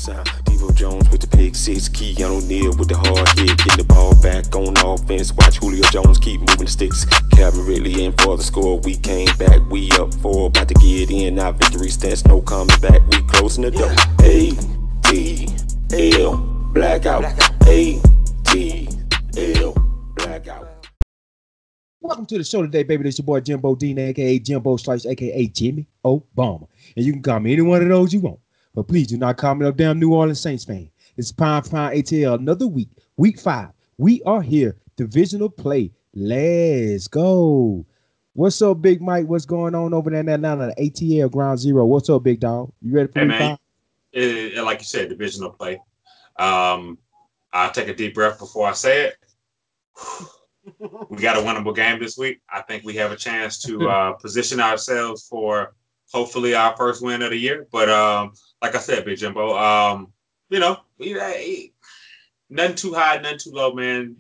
sound. Devo Jones with the pick six, Keanu Neal with the hard hit, getting the ball back on offense. Watch Julio Jones keep moving the sticks. Calvin Ridley in for the score. We came back, we up 4, about to get in. Our victory stance, no coming back. We closing the door. ATL blackout. ATL blackout. Welcome to the show today, baby. This your boy Jimbo Dean, aka Jimbo Slice, aka Jimmy Obama. And you can call me any one of those you want. But please do not call me no damn New Orleans Saints fan. It's Pound ATL, another week, week 5. We are here, divisional play. Let's go. What's up, Big Mike? What's going on over there in Atlanta? ATL Ground Zero. What's up, big dog? You ready for week 5? Like you said, divisional play. I'll take a deep breath before I say it. We got a winnable game this week. I think we have a chance to position ourselves for hopefully our first win of the year. But like I said, Big Jimbo, nothing too high, nothing too low, man.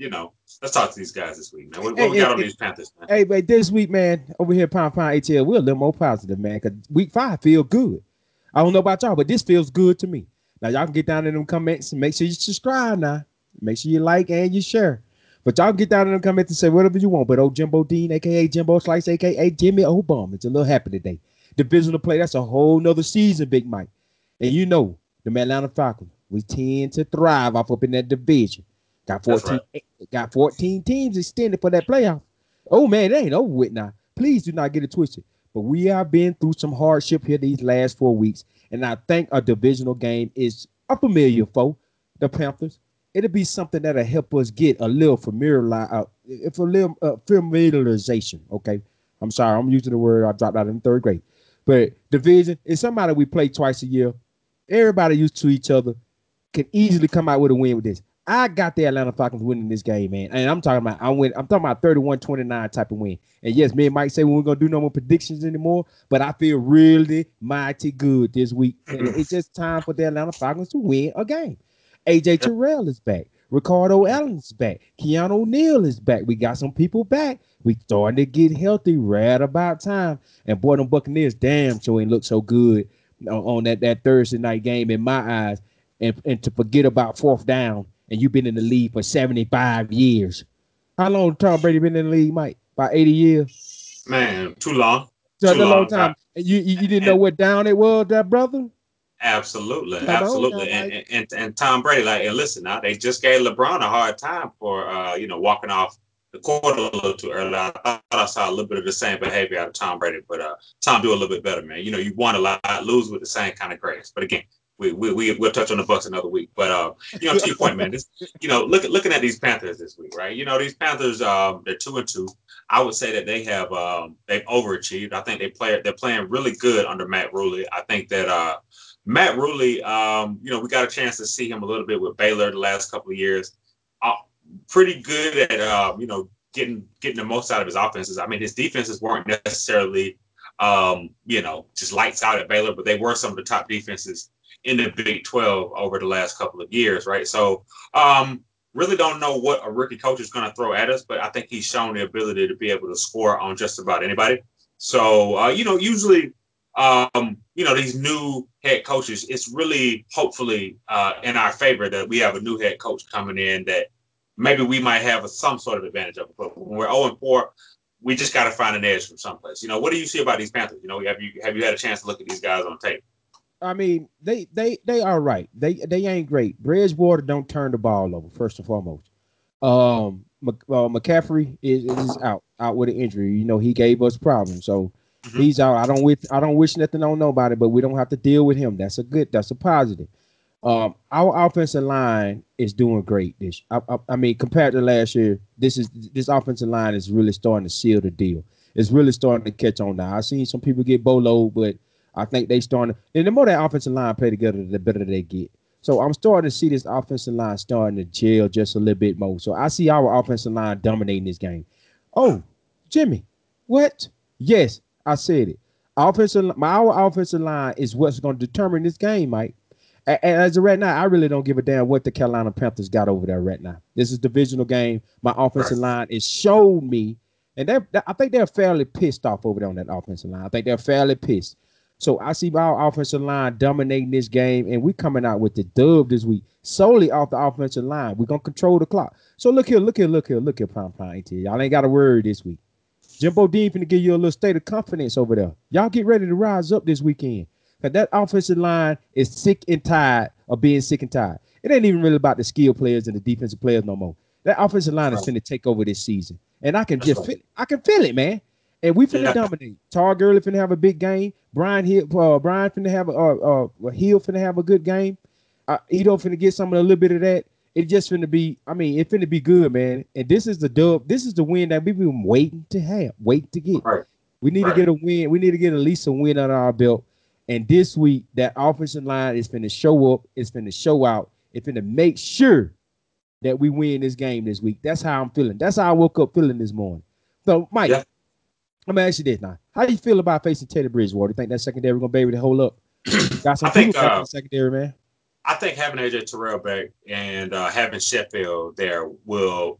Let's talk to these guys this week, man. What we got on these Panthers, man? Hey, but this week, man, over here, Pound ATL, we're a little more positive, man, because week 5 feel good. I don't know about y'all, but this feels good to me. Now, y'all can get down in them comments and make sure you subscribe now. Make sure you like and you share. But y'all get down in them comments and say whatever you want. But old Jimbo Dean, a.k.a. Jimbo Slice, a.k.a. Jimmy Obama, it's a little happy today. Divisional play, that's a whole nother season, Big Mike. And you know, the Atlanta Falcons, we tend to thrive off up in that division. Got 14 teams extended for that playoff. Oh, man, it ain't over with now. Please do not get it twisted. But we have been through some hardship here these last 4 weeks. And I think a divisional game is a familiar foe, the Panthers. It'll be something that'll help us get a little familiarization, okay? I'm sorry, I'm using the word I dropped out in 3rd grade. But division is somebody we play twice a year. Everybody used to each other, can easily come out with a win with this. I got the Atlanta Falcons winning this game, man. And I'm talking about 31-29 type of win. And yes, me and Mike say we weren't gonna do no more predictions anymore, but I feel really mighty good this week. And it's just time for the Atlanta Falcons to win a game. AJ Terrell is back. Ricardo Allen's back. Keanu Neal is back. We got some people back. We starting to get healthy right about time. And boy, them Buccaneers damn sure ain't look so good on that Thursday night game in my eyes. And to forget about 4th down, and you've been in the league for 75 years. How long Tom Brady been in the league, Mike? About 80 years? Man, too long. Such a long time. And you didn't know what down it was, that brother? Absolutely. And Tom Brady, and listen, now they just gave LeBron a hard time for walking off the court a little too early. I thought I saw a little bit of the same behavior out of Tom Brady, but Tom do a little bit better, man. You won a lot, lose with the same kind of grace. But again, we'll touch on the Bucs another week. But to your point, man, this looking at these Panthers this week, right? These Panthers, they're 2-2. I would say that they have they've overachieved. I think they're playing really good under Matt Rhule. I think that Matt Rhule, we got a chance to see him a little bit with Baylor the last couple of years. Pretty good at getting the most out of his offenses. I mean, his defenses weren't necessarily just lights out at Baylor, but they were some of the top defenses in the Big 12 over the last couple of years, right? So really don't know what a rookie coach is going to throw at us, but I think he's shown the ability to be able to score on just about anybody. So, usually, these new head coaches, it's really hopefully in our favor that we have a new head coach coming in that maybe we might have some sort of advantage of. But when we're 0-4, we just got to find an edge from someplace. What do you see about these Panthers? Have you had a chance to look at these guys on tape? I mean, they are right. They ain't great. Bridgewater don't turn the ball over, first and foremost. McCaffrey is out with an injury. He gave us problems. So he's out. I don't wish nothing on nobody, but we don't have to deal with him. That's a positive. Our offensive line is doing great. I mean, compared to last year, this offensive line is really starting to seal the deal. It's really starting to catch on now. I've seen some people get bolo, but I think they starting to, and the more that offensive line play together, the better they get. So I'm starting to see this offensive line starting to gel just a little bit more. So I see our offensive line dominating this game. Oh, Jimmy, what? Yes, I said it. Our offensive line is what's going to determine this game, Mike. And as of right now, I really don't give a damn what the Carolina Panthers got over there right now. This is a divisional game. My offensive line is showed me, and I think they're fairly pissed off over there on that offensive line. I think they're fairly pissed. So I see our offensive line dominating this game, and we coming out with the dub this week solely off the offensive line. We're gonna control the clock. So look here, Pound Pound. Y'all ain't got a word this week. Jimbo Dean finna give you a little state of confidence over there. Y'all get ready to rise up this weekend. Because that offensive line is sick and tired of being sick and tired. It ain't even really about the skill players and the defensive players no more. That offensive line is finna take over this season. And I can feel it, man. And we finna dominate. Tar Gurley finna have a big game. Brian finna have Hill finna have a good game. Ito finna get some of a little bit of that. It just finna be, it finna be good, man. And this is the dub. This is the win that we've been waiting to get. Right. We need to get a win. We need to get at least a win under our belt. And this week, that offensive line is finna show up. It's finna show out. It's finna make sure that we win this game this week. That's how I'm feeling. That's how I woke up feeling this morning. So, Mike, let me ask you this now. How do you feel about facing Teddy Bridgewater? You think that secondary going to be able to hold up? Got some people back in the secondary, man. I think having AJ Terrell back and having Sheffield there will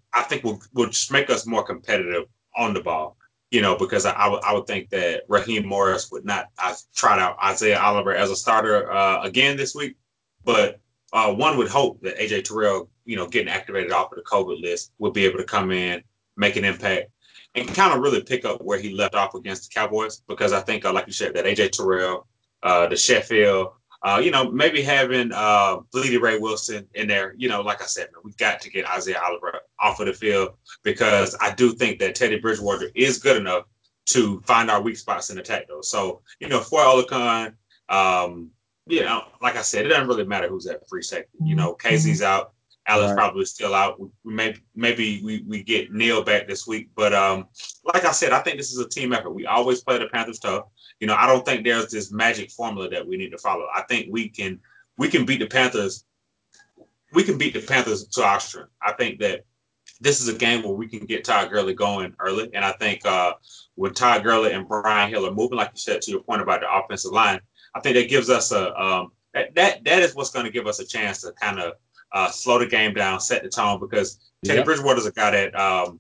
just make us more competitive on the ball. Because I would think that Raheem Morris would not. I've tried out Isaiah Oliver as a starter again this week, but one would hope that AJ Terrell, getting activated off of the COVID list, will be able to come in, make an impact, and kind of really pick up where he left off against the Cowboys. Because I think, like you said, that AJ Terrell, the Sheffield. Maybe having Bleedy Ray Wilson in there, like I said, man, we got to get Isaiah Oliver off of the field because I do think that Teddy Bridgewater is good enough to find our weak spots and attack those. So, for Olicon, like I said, it doesn't really matter who's at free safety. Casey's out. Allen's probably still out. Maybe we get Neil back this week. But like I said, I think this is a team effort. We always play the Panthers tough. I don't think there's this magic formula that we need to follow. I think we can beat the Panthers. We can beat the Panthers to our strength. I think that this is a game where we can get Todd Gurley going early. And I think when Todd Gurley and Brian Hill are moving, like you said, to your point about the offensive line, I think that gives us that is what's going to give us a chance to kind of slow the game down, set the tone, because Teddy Bridgewater is a guy that,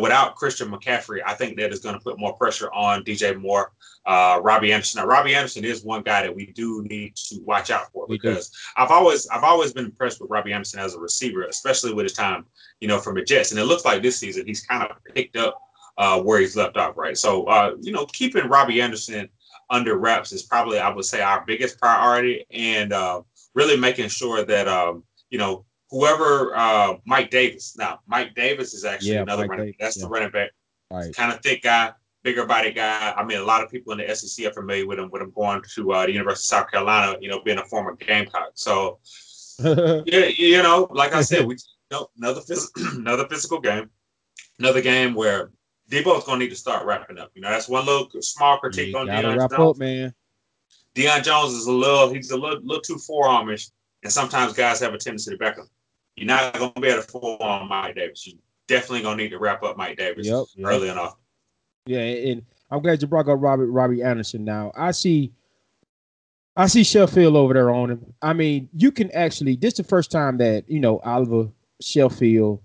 without Christian McCaffrey, I think that is going to put more pressure on DJ Moore, Robbie Anderson. Now, Robbie Anderson is one guy that we do need to watch out for because I've always been impressed with Robbie Anderson as a receiver, especially with his time, from the Jets. And it looks like this season he's kind of picked up where he's left off, right? So, keeping Robbie Anderson under wraps is probably, I would say, our biggest priority, and really making sure that, whoever Mike Davis. Now, Mike Davis is actually another running back. That's the running back. Right. Kind of thick guy, bigger body guy. I mean, a lot of people in the SEC are familiar with him going to the University of South Carolina, being a former Gamecock. So, like I said, another physical game, another game where Debo's going to need to start wrapping up. That's one little small critique on Deion wrap Jones. Up, man. Deion Jones is a little too forearmish, and sometimes guys have a tendency to back him. You're not going to be able to forearm Mike Davis. You definitely going to need to wrap up Mike Davis early enough. Yeah, and I'm glad you brought up Robbie Anderson. Now I see Sheffield over there on him. I mean, you can actually. This is the first time that Oliver, Sheffield,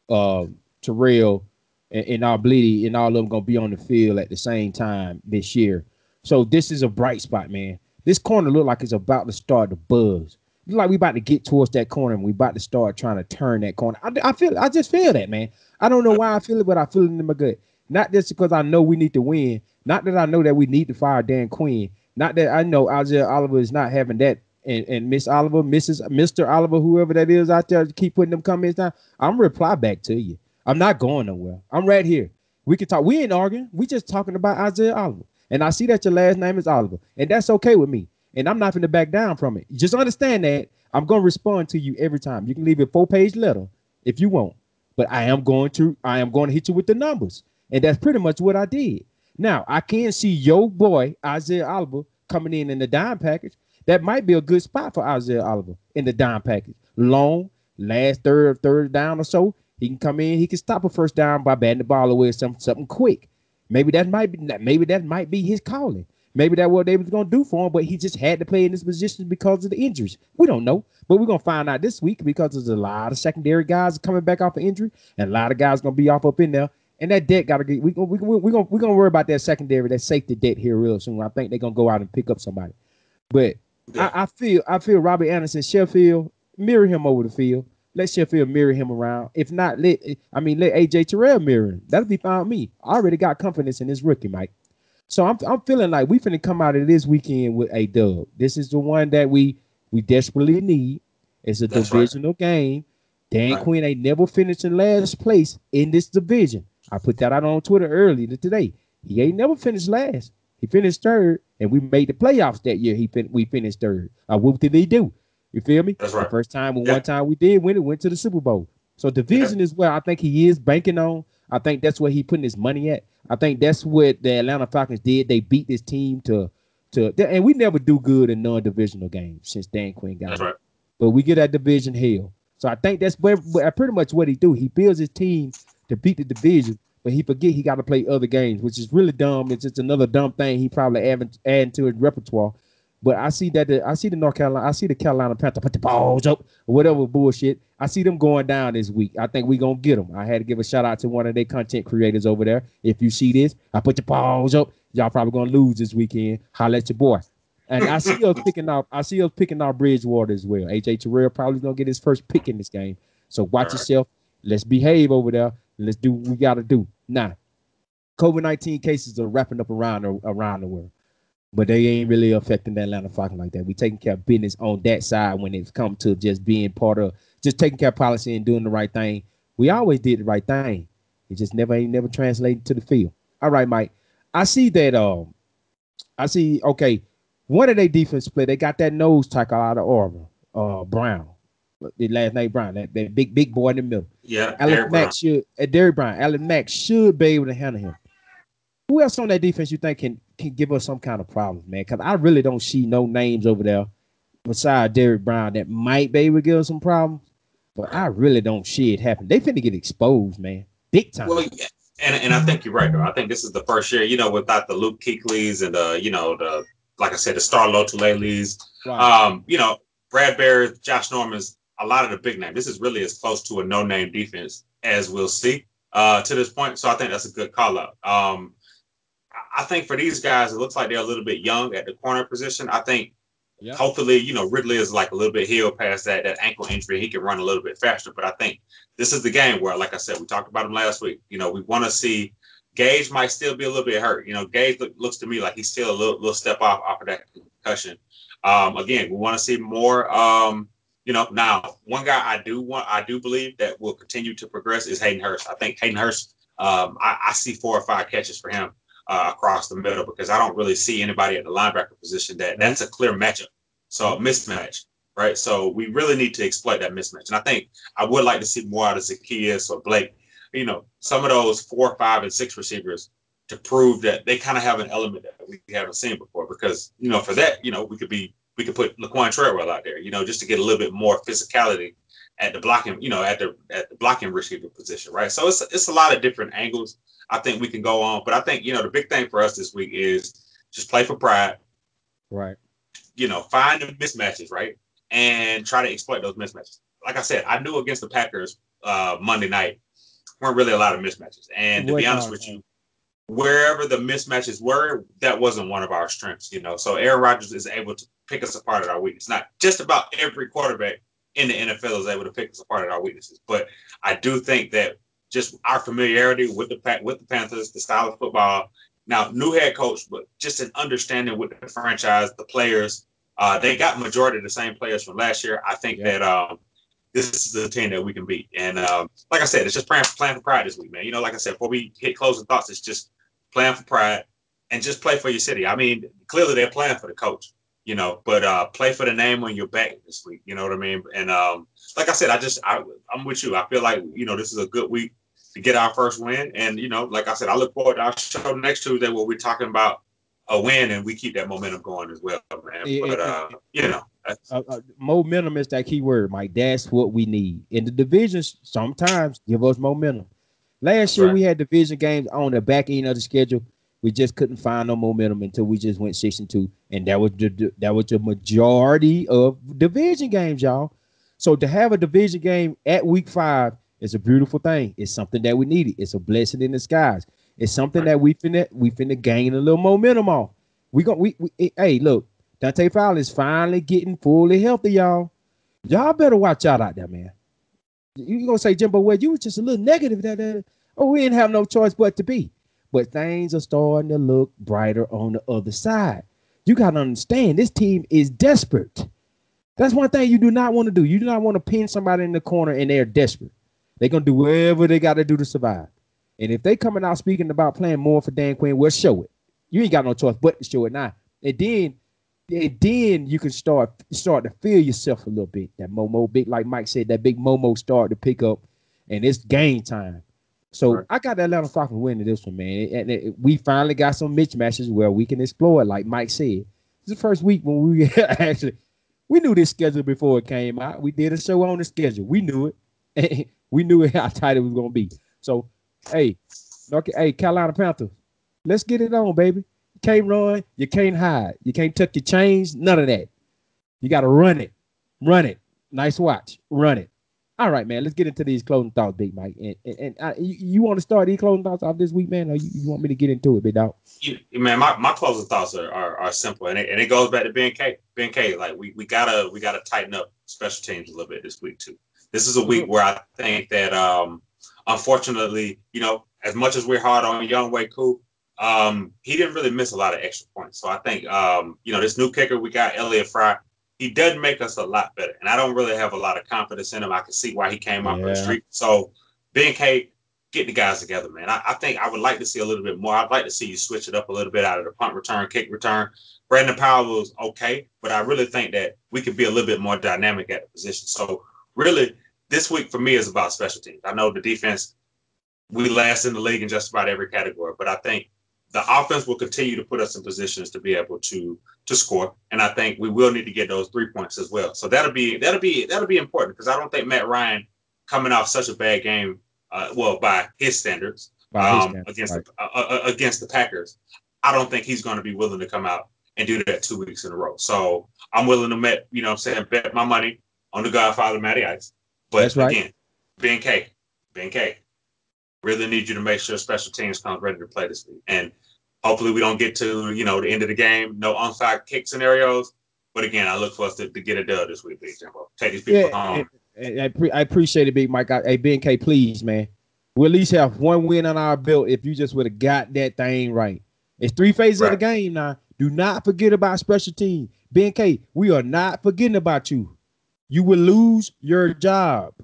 Terrell, and our Bleedy and all of them gonna be on the field at the same time this year. So this is a bright spot, man. This corner look like it's about to start to buzz. Look like we about to get towards that corner and we about to start trying to turn that corner. I just feel that, man. I don't know why I feel it, but I feel it in my gut. Not just because I know we need to win. Not that I know that we need to fire Dan Quinn. Not that I know Isaiah Oliver is not having that. And Miss Oliver, Mr. Oliver, whoever that is out there, keep putting them comments down. I'm reply back to you. I'm not going nowhere. I'm right here. We can talk. We ain't arguing. We just talking about Isaiah Oliver. And I see that your last name is Oliver. And that's okay with me. And I'm not going to back down from it. Just understand that I'm going to respond to you every time. You can leave a 4-page letter if you want. But I am going to hit you with the numbers. And that's pretty much what I did. Now, I can see your boy, Isaiah Oliver, coming in the dime package. That might be a good spot for Isaiah Oliver in the dime package. Long, last third down or so. He can come in. He can stop a first down by batting the ball away or something quick. Maybe that might be his calling. Maybe that's what they was going to do for him, but he just had to play in this position because of the injuries. We don't know, but we're going to find out this week because there's a lot of secondary guys coming back off of injury, and a lot of guys going to be off up in there. And that debt got to get. We're gonna worry about that secondary, that safety debt here real soon. I think they're gonna go out and pick up somebody. But yeah. I feel Robert Anderson, Sheffield, mirror him over the field. Let Sheffield mirror him around. If not, let AJ Terrell mirror him. That'll be fine with me. I already got confidence in this rookie, Mike. So I'm feeling like we finna come out of this weekend with a dub. This is the one that we desperately need. It's a divisional game. Dan Quinn ain't never finished in last place in this division. I put that out on Twitter earlier today. He ain't never finished last. He finished third, and we made the playoffs that year. We finished third. What did he do? You feel me? That's right. The first time, one time we did win it, went to the Super Bowl. So division is where I think he is banking on. I think that's where he putting his money at. I think that's what the Atlanta Falcons did. They beat this team and we never do good in non-divisional games since Dan Quinn got That's it. right. But we get that division hell. So I think that's pretty much what he do. He builds his team to beat the division, but he forget he got to play other games, which is really dumb. It's just another dumb thing he probably adding to his repertoire. But I see the Carolina Panthers put the balls up or whatever bullshit. I see them going down this week. I think we gonna get them. I had to give a shout out to one of their content creators over there. If you see this, I put the balls up. Y'all probably gonna lose this weekend. Holla at your boy. And I see us picking out Bridgewater as well. AJ Terrell probably gonna get his first pick in this game. So watch yourself. Let's behave over there. Let's do what we gotta do. Now, COVID-19 cases are wrapping up around the world. But they ain't really affecting the Atlanta Falcons like that. We taking care of business on that side when it's come to just being part of just taking care of policy and doing the right thing. We always did the right thing. It just never translated to the field. All right, Mike. I see that. One of their defense play, they got that nose tackle out of Auburn, Brown. The last name Brown, that big boy in the middle. Yeah, Derrick Brown. Alex Mack should be able to handle him. Who else on that defense you think can give us some kind of problems, man? Because I really don't see no names over there besides Derrick Brown that might be able to give us some problems. But I really don't see it happen. They finna get exposed, man. Big time. Well, yeah. And I think you're right, though. I think this is the first year, without the Luke Kuechly's and like I said, the Star Lotulelys. Right. Bradbury, Josh Norman's, a lot of the big names. This is really as close to a no-name defense as we'll see to this point. So I think that's a good call-out. I think for these guys, it looks like they're a little bit young at the corner position. I think hopefully, Ridley is like a little bit healed past that ankle injury. He can run a little bit faster. But I think this is the game where, like I said, we talked about him last week. We want to see Gage might still be a little bit hurt. Gage looks to me like he's still a little step off of that concussion. Again, we want to see more. Now one guy I do believe that will continue to progress is Hayden Hurst. I think Hayden Hurst. I see 4 or 5 catches for him across the middle because I don't really see anybody at the linebacker position that's a clear matchup. So a mismatch, right? So we really need to exploit that mismatch. And I think I would like to see more out of Zacchaeus or Blake. Some of those 4, 5, and 6 receivers to prove that they kind of have an element that we haven't seen before. Because for that, we could put Laquan Treadwell out there, just to get a little bit more physicality at the blocking, at the blocking receiver position, right? So it's a lot of different angles I think we can go on. But I think, the big thing for us this week is just play for pride. Right. Find the mismatches, right? And try to exploit those mismatches. Like I said, I knew against the Packers Monday night weren't really a lot of mismatches. And to be honest with you, wherever the mismatches were, that wasn't one of our strengths, So Aaron Rodgers is able to pick us apart at our weakness. Not just about every quarterback in the NFL is able to pick us apart at our weaknesses. But I do think that just our familiarity with the Panthers, the style of football, now new head coach, but just an understanding with the franchise, the players, they got majority of the same players from last year. I think that this is a team that we can beat. And like I said, it's just playing for pride this week, man. Like I said, before we hit closing thoughts, it's just playing for pride and just play for your city. I mean, clearly they're playing for the coach, but play for the name on your back this week. You know what I mean? And like I said, I'm with you. I feel like, this is a good week to get our first win. And, like I said, I look forward to our show next Tuesday where we're talking about a win and we keep that momentum going as well, man. But, momentum is that key word, Mike. That's what we need. In the divisions, sometimes give us momentum. Last year, we had division games on the back end of the schedule. We just couldn't find no momentum until we just went 6-2, and that was the majority of division games, y'all. So to have a division game at week 5 It's a beautiful thing. It's something that we needed. It's a blessing in disguise. It's something that we finna gain a little momentum off. Hey, look, Dante Fowler is finally getting fully healthy, y'all. Y'all better watch out there, man. You gonna say, Jimbo, well, you was just a little negative that. Oh, we didn't have no choice but to be. But things are starting to look brighter on the other side. You gotta understand, this team is desperate. That's one thing you do not want to do. You do not want to pin somebody in the corner and they're desperate. They're gonna do whatever they got to do to survive. And if they coming out speaking about playing more for Dan Quinn, we'll show it. You ain't got no choice but to show it now. And then you can start to feel yourself a little bit. That Momo, big, like Mike said, that big Momo start to pick up, and it's game time. So I got the Atlanta Falcons winning this one, man. And we finally got some mismatches where we can explore it, like Mike said. This is the first week when we actually we knew this schedule before it came out. We did a show on the schedule. We knew it. We knew how tight it was gonna be. So, hey, Carolina Panthers, let's get it on, baby. You can't run, you can't hide, you can't tuck your chains, none of that. You got to run it. Nice watch, run it. All right, man, let's get into these closing thoughts, Big Mike. And you want to start these closing thoughts off this week, man, or you want me to get into it, big dog? Man, my closing thoughts are simple, and it goes back to Ben K. Ben K, like we gotta tighten up special teams a little bit this week too. This is a week where I think that unfortunately, as much as we're hard on Younghoe Koo, he didn't really miss a lot of extra points. So I think this new kicker we got, Elliott Fry, he does make us a lot better. And I don't really have a lot of confidence in him. I can see why he came off the street. So Ben K, get the guys together, man. I think I would like to see a little bit more. I'd like to see you switch it up a little bit out of the punt return, kick return. Brandon Powell was okay, but I really think that we could be a little bit more dynamic at the position. So really, this week for me is about special teams. I know the defense, we last in the league in just about every category, but I think the offense will continue to put us in positions to be able to score, and I think we will need to get those 3 points as well. So that'll be important, because I don't think Matt Ryan, coming off such a bad game, by his standards, against the Packers, I don't think he's going to be willing to come out and do that 2 weeks in a row. So I'm willing to bet my money on the Godfather Matty Ice. But that's right. Again, Ben K, really need you to make sure special teams comes ready to play this week. And hopefully we don't get to, the end of the game, no onside kick scenarios. But again, I look for us to get a dub this week, Big Jimbo. Take these people home. I appreciate it, Big Mike. Hey, Ben K, please, man. We'll at least have one win on our belt if you just would have got that thing right. It's 3 phases of the game now. Do not forget about special teams. Ben K, we are not forgetting about you. You will lose your job.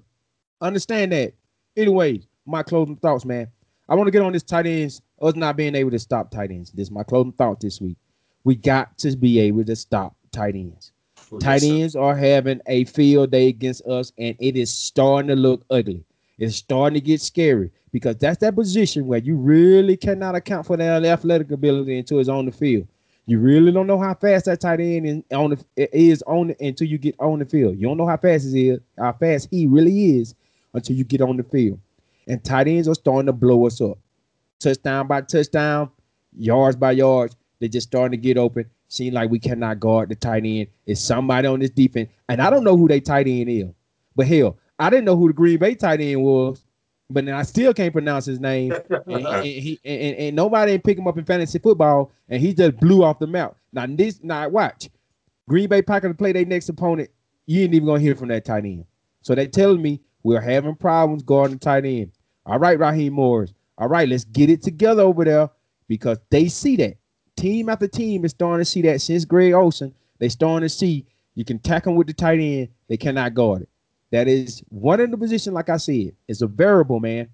Understand that. Anyways, my closing thoughts, man. I want to get on this tight ends, us not being able to stop tight ends. This is my closing thought this week. We got to be able to stop tight ends. Tight ends are having a field day against us, and it is starting to look ugly. It's starting to get scary, because that's that position where you really cannot account for their athletic ability until it's on the field. You really don't know how fast that tight end is until you get on the field. You don't know how fast he really is until you get on the field. And tight ends are starting to blow us up. Touchdown by touchdown, yards by yards, they're just starting to get open. Seem like we cannot guard the tight end. It's somebody on this defense. And I don't know who they tight end is. But hell, I didn't know who the Green Bay tight end was. But then I still can't pronounce his name. and nobody ain't pick him up in fantasy football. And he just blew off the map. Now watch. Green Bay Packers play their next opponent. You ain't even going to hear from that tight end. So they telling me we're having problems guarding tight end. All right, Raheem Morris. All right, let's get it together over there, because they see that. Team after team is starting to see that since Greg Olsen. They starting to see you can tackle them with the tight end. They cannot guard it. That is one in the position, like I said. It's a variable, man.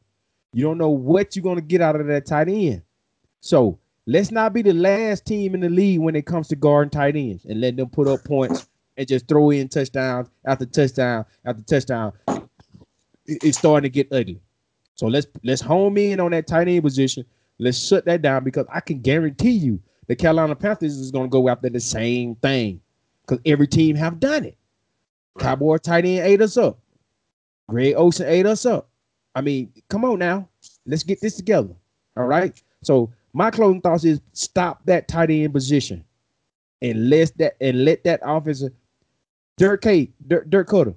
You don't know what you're going to get out of that tight end. So let's not be the last team in the league when it comes to guarding tight ends and letting them put up points and just throw in touchdowns after touchdown after touchdown. It's starting to get ugly. So let's home in on that tight end position. Let's shut that down, because I can guarantee you the Carolina Panthers is going to go after the same thing, because every team have done it. Right. Cowboy tight end ate us up. Greg Olsen ate us up. I mean, come on now. Let's get this together. All right? So my closing thoughts is stop that tight end position and let that offensive Dirk Cutter.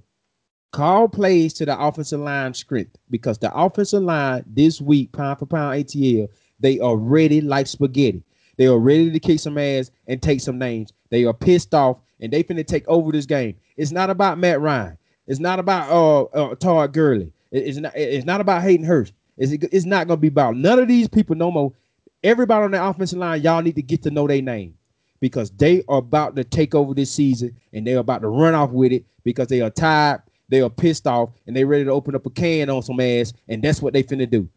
Call plays to the offensive line strength because the offensive line this week, pound for pound ATL, they are ready like spaghetti. They are ready to kick some ass and take some names. They are pissed off and they finna take over this game. It's not about Matt Ryan. It's not about Todd Gurley. It's not about Hayden Hurst. It's not gonna be about none of these people no more. Everybody on the offensive line, y'all need to get to know their name because they are about to take over this season and they're about to run off with it because they are tired. They are pissed off and they ready to open up a can on some ass, and that's what they finna do.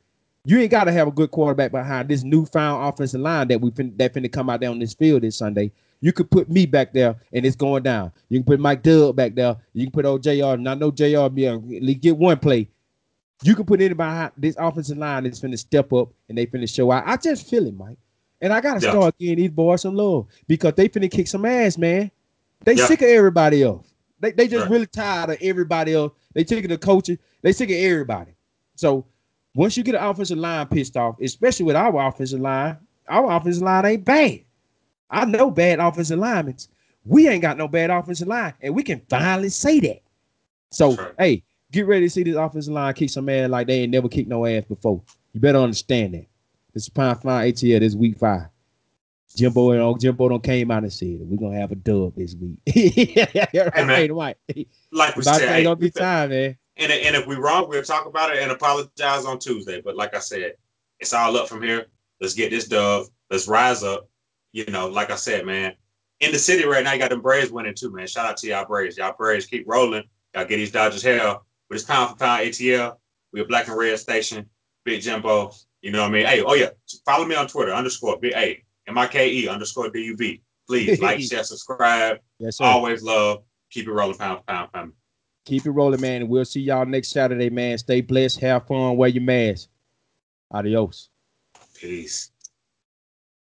You ain't got to have a good quarterback behind this newfound offensive line that finna come out there on this field this Sunday. You could put me back there and it's going down. You can put Mike Dub back there. You can put old JR, and I know JR be at least get one play. You can put anybody behind this offensive line that's finna step up and they finna show out. I just feel it, Mike. And I gotta start giving these boys some love because they finna kick some ass, man. They sick of everybody else. They just really tired of everybody else. They sick of the coaches. They sick of everybody. So once you get an offensive line pissed off, especially with our offensive line ain't bad. I know bad offensive linemen. We ain't got no bad offensive line, and we can finally say that. So, hey, get ready to see this offensive line kick some ass like they ain't never kicked no ass before. You better understand that. This is Pound Fine ATL this week 5. Jimbo don't came out and said it. We're gonna have a dub this week. Hey, man, like we said, ain't gonna be time, man. And if we're wrong, we'll talk about it and apologize on Tuesday. But like I said, it's all up from here. Let's get this dub. Let's rise up. You know, like I said, man, in the city right now, you got them Braves winning too, man. Shout out to y'all Braves. Y'all Braves keep rolling. Y'all get these Dodgers hell. But it's Pound for Pound ATL. We're a black and red station. Big Jimbo. You know what I mean? Hey, oh yeah. Follow me on Twitter, _Big A. MIKE_DUB. Please like, share, subscribe. Yes, sir. Always love. Keep it rolling, Pound for Pound, family. Keep it rolling, man. And we'll see y'all next Saturday, man. Stay blessed. Have fun. Wear your mask. Adios. Peace.